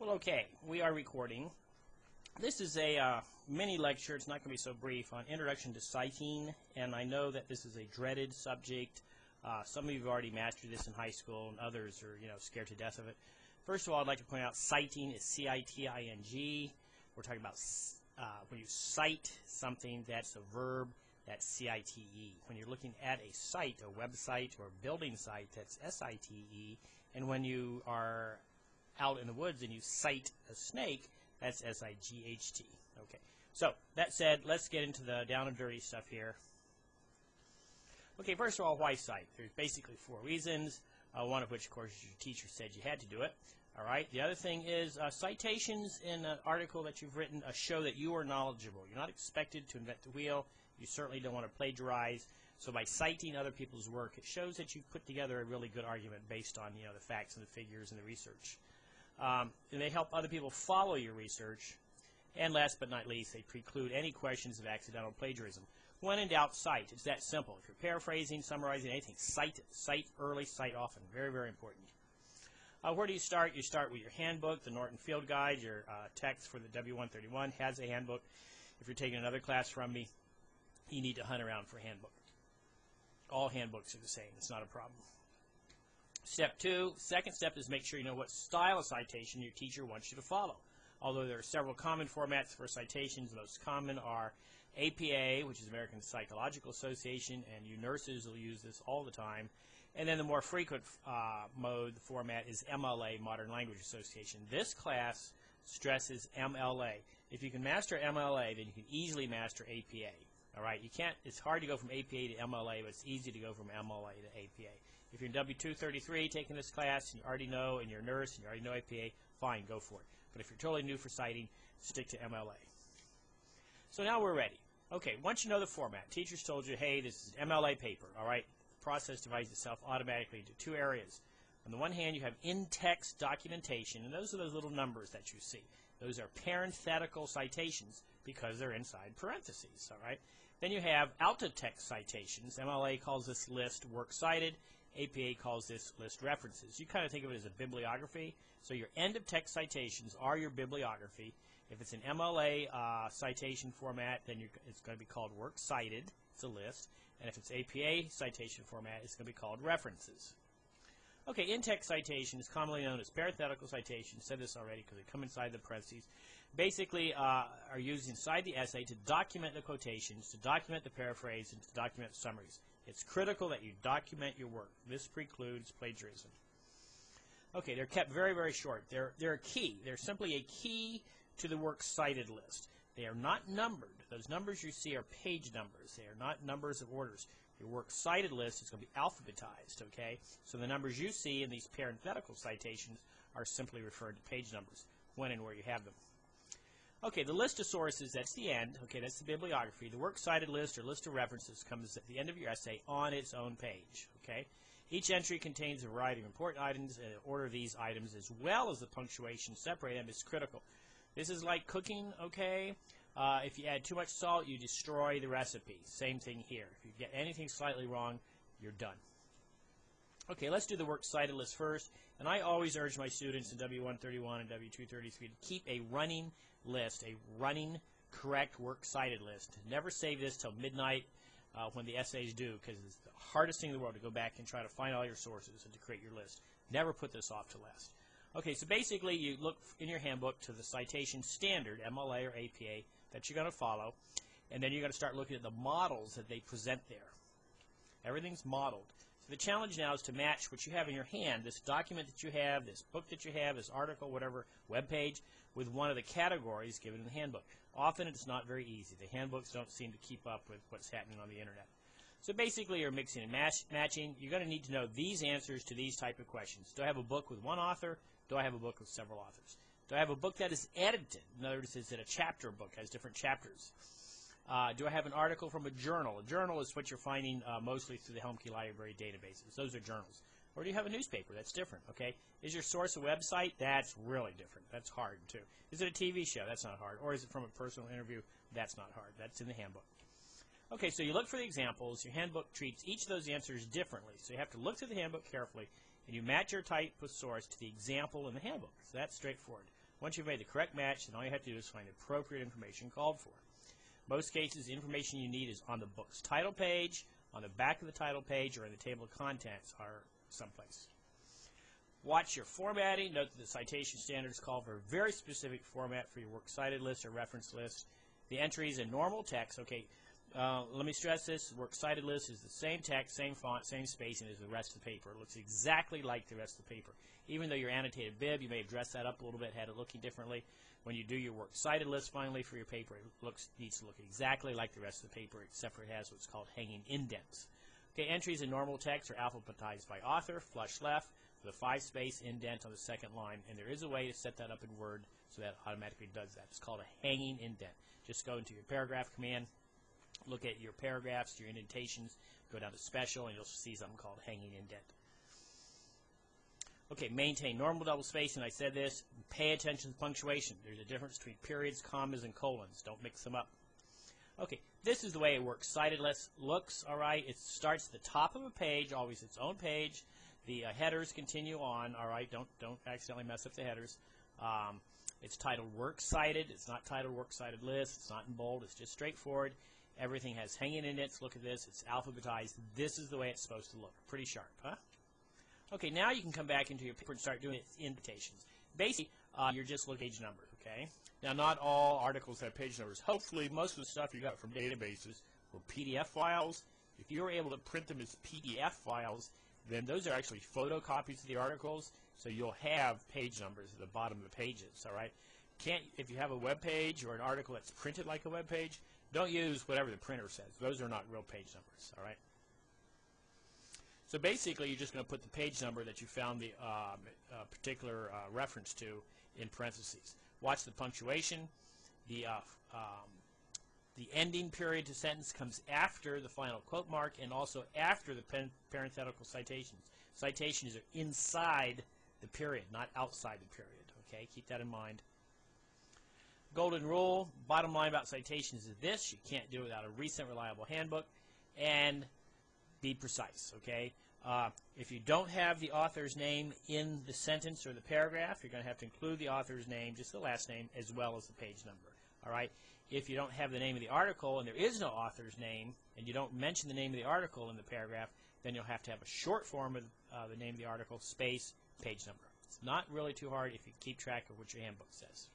Well, okay, we are recording. This is a mini lecture. It's not going to be so brief on Introduction to Citing, and I know that this is a dreaded subject. Some of you have already mastered this in high school, and others are, scared to death of it. First of all, I'd like to point out citing is C-I-T-I-N-G. We're talking about when you cite something, that's a verb, that's C-I-T-E. When you're looking at a site, a website or a building site, that's S-I-T-E. And when you are out in the woods and you cite a snake, that's S-I-G-H-T. Okay. So, that said, let's get into the down and dirty stuff here. Okay, first of all, why cite? There's basically 4 reasons, one of which, of course, your teacher said you had to do it. All right. The other thing is citations in an article that you've written show that you are knowledgeable. You're not expected to invent the wheel. You certainly don't want to plagiarize. So by citing other people's work, it shows that you've put together a really good argument based on, the facts and the figures and the research. And they help other people follow your research. And last but not least, they preclude any questions of accidental plagiarism. When in doubt, cite. It's that simple. If you're paraphrasing, summarizing anything, cite it. Cite early, cite often. Very, very important. Where do you start? You start with your handbook, the Norton Field Guide. Your text for the W131 has a handbook. If you're taking another class from me, you need to hunt around for a handbook. All handbooks are the same. It's not a problem. Step 2, second step is make sure you know what style of citation your teacher wants you to follow. Although there are several common formats for citations, the most common are APA, which is American Psychological Association, and you nurses will use this all the time. And then the more frequent format is MLA, Modern Language Association. This class stresses MLA. If you can master MLA, then you can easily master APA. All right, it's hard to go from APA to MLA, but it's easy to go from MLA to APA. If you're in W233 taking this class and you already know, and you're a nurse and you already know APA, fine, go for it. But if you're totally new for citing, stick to MLA. So now we're ready. Okay, once you know the format, teachers told you, hey, this is MLA paper, all right? The process divides itself automatically into 2 areas. On the one hand, you have in-text documentation, and those are those little numbers that you see. Those are parenthetical citations because they're inside parentheses, all right? Then you have out-of-text citations. MLA calls this list works cited. APA calls this list references. You kind of think of it as a bibliography. So your end-of-text citations are your bibliography. If it's an MLA citation format, then it's going to be called works cited. It's a list. And if it's APA citation format, it's going to be called references. Okay, in-text citation is commonly known as parenthetical citations. Said this already because they come inside the parentheses. Basically, are used inside the essay to document the quotations, to document the paraphrase, and to document the summaries. It's critical that you document your work. This precludes plagiarism. Okay, they're kept very, very short. They're a key. They're simply a key to the works cited list. They are not numbered. Those numbers you see are page numbers. They are not numbers of orders. Your works cited list is going to be alphabetized, okay? So the numbers you see in these parenthetical citations are simply referred to page numbers, when and where you have them. Okay, the list of sources, that's the end. Okay, that's the bibliography. The works cited list or list of references comes at the end of your essay on its own page, okay? Each entry contains a variety of important items, and the order of these items as well as the punctuation separate them is critical. This is like cooking, okay? If you add too much salt, you destroy the recipe. Same thing here. If you get anything slightly wrong, you're done. Okay, let's do the works cited list first. And I always urge my students in W131 and W233 to keep a running list, a running correct works cited list. Never save this till midnight when the essays due, because it's the hardest thing in the world to go back and try to find all your sources and to create your list. Never put this off to last. Okay, so basically you look in your handbook to the citation standard, MLA or APA, that you're going to follow, and then you're going to start looking at the models that they present there. Everything's modeled. So the challenge now is to match what you have in your hand, this document that you have, this book that you have, this article, whatever, web page, with one of the categories given in the handbook. Often it's not very easy. The handbooks don't seem to keep up with what's happening on the internet. So basically you're mixing and matching. You're going to need to know these answers to these type of questions. Do I have a book with one author? Do I have a book with several authors? Do I have a book that is edited? In other words, is it a chapter book, has different chapters? Do I have an article from a journal? A journal is what you're finding mostly through the Home Key Library databases. Those are journals. Or do you have a newspaper? That's different, okay? Is your source a website? That's really different. That's hard, too. Is it a TV show? That's not hard. Or is it from a personal interview? That's not hard. That's in the handbook. Okay, so you look for the examples. Your handbook treats each of those answers differently. So you have to look through the handbook carefully, and you match your type of source to the example in the handbook. So that's straightforward. Once you've made the correct match, then all you have to do is find the appropriate information called for. Most cases, the information you need is on the book's title page, on the back of the title page, or in the table of contents or someplace. Watch your formatting. Note that the citation standards call for a very specific format for your works cited list or reference list. The entries in normal text, okay, let me stress this, the works cited list is the same text, same font, same spacing as the rest of the paper. It looks exactly like the rest of the paper. Even though your annotated bib, you may have dressed that up a little bit, had it looking differently. When you do your works cited list finally for your paper, it needs to look exactly like the rest of the paper, except for it has what's called hanging indents. Okay, entries in normal text are alphabetized by author, flush left, with a 5-space indent on the second line, and there is a way to set that up in Word so that it automatically does that. It's called a hanging indent. Just go into your paragraph command, look at your paragraphs, your indentations, go down to special, and you'll see something called hanging indent. Okay, maintain normal double spacing. I said this. Pay attention to punctuation. There's a difference between periods, commas, and colons. Don't mix them up. Okay, this is the way it works. Cited list looks, all right. It starts at the top of a page, always its own page. The headers continue on, all right. Don't accidentally mess up the headers. It's titled Works Cited. It's not titled Works Cited List. It's not in bold. It's just straightforward. Everything has hanging indents. Look at this. It's alphabetized. This is the way it's supposed to look. Pretty sharp, huh? Okay, now you can come back into your paper and start doing its indentations. Basically, you're just looking at page numbers, okay? Now, not all articles have page numbers. Hopefully, most of the stuff you got from databases or PDF files, if you were able to print them as PDF files, then those are actually photocopies of the articles, so you'll have page numbers at the bottom of the pages, all right? If you have a web page or an article that's printed like a web page, don't use whatever the printer says. Those are not real page numbers, all right? So basically, you're just going to put the page number that you found the particular reference to in parentheses. Watch the punctuation. The ending period to sentence comes after the final quote mark and also after the parenthetical citations. Citations are inside the period, not outside the period. Okay, keep that in mind. Golden rule, bottom line about citations is this: you can't do it without a recent, reliable handbook, and be precise. Okay, if you don't have the author's name in the sentence or the paragraph, you're going to have to include the author's name, just the last name, as well as the page number. All right. If you don't have the name of the article and there is no author's name, and you don't mention the name of the article in the paragraph, then you'll have to have a short form of the name of the article, space, page number. It's not really too hard if you keep track of what your handbook says.